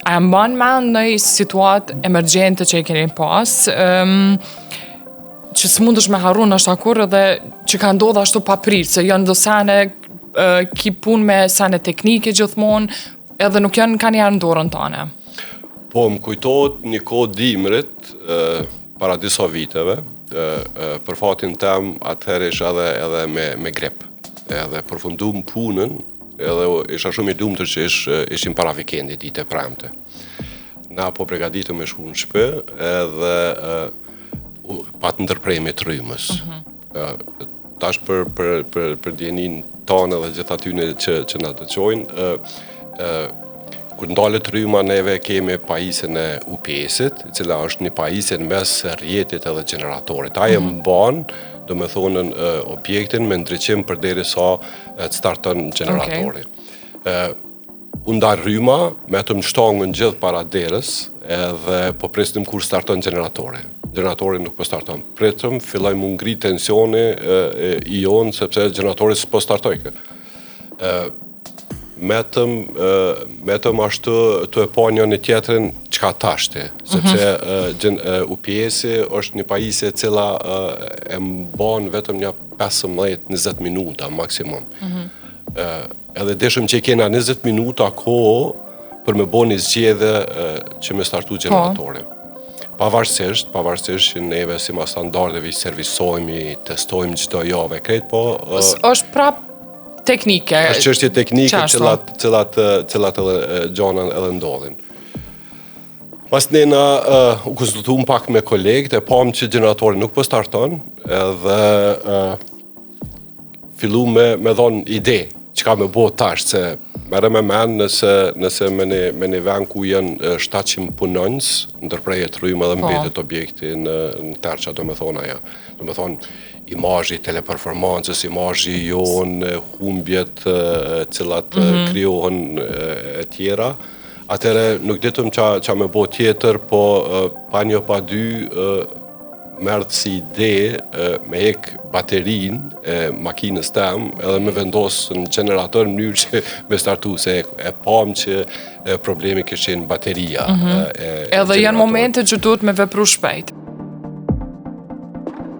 A mban mend në situatë emergjente që i keni pas, që s'mundesh me harru nështë akur edhe që ka ndodhë ashtu pa prirë, se janë do sene ki punë me sene teknike gjithmonë, edhe nuk janë ka njerë në dorën tane. Po, më kujtohet një kohë dimrit, para disa viteve, për fatin tem, atëherë isha edhe me grip. Edhe përfundum punën, edhe isha shumë i lumtur që ishim para vikendit, ditë e premte. Na po pregaditëm me shku në shpë, edhe pa të ndërprejme të rrymës. Tash për djenin tonë edhe gjithë atyne që na dëgjojnë, kur ndalet rryma neve kemi pajisjen e UPS-it, e cila është një pajisje në mes rrjetit edhe gjeneratorit. Ajo mban, do me thonën, objektin me ndryqim përderisa të starton generatori. Unë nda rryma, metëm shtangën gjithë para derës, edhe po presnim kur starton generatori. Generatori nuk po starton. Pritëm, filloj mu ngri tensioni i jonë, sepse generatori s'po startojke. Metëm ashtu të e pa njën e tjetërin qka tashti, sepse UPS-i është një pajisje cila e mban vetëm një 15-20 minuta maksimum. Edhe deshëm që i kena 20 minuta kohë për me bo një zgjedhje që me startu generatori. Pavarësisht që neve si ma standardeve i servisojmë, testojmë çdo javë krejt, po... është prap teknike. është çështje teknike cilat gjana edhe ndodhin. Pas nena u konsultuam pak me kolegët, e pam që generatori nuk po starton, edhe fillu me dhonë ide, çka me bo tash, se merre me men nëse me një vend ku janë 700 punonjës, ndërprejet rrymë edhe mbetet objekti në terqa, do me thonë aja. Do me thonë, imazhi teleperformancës, imazhi jonë, humbjet cilat krijohen e tjera. Atëre nuk ditëm qa me bo tjetër, po pa një pa dy merdhë si ide me hek baterin e makinës tem edhe me vendosë në generator në mënyrë që me startu, se e pam që problemi kështë qenë bateria. Edhe janë momente që duhet me vepru shpejt.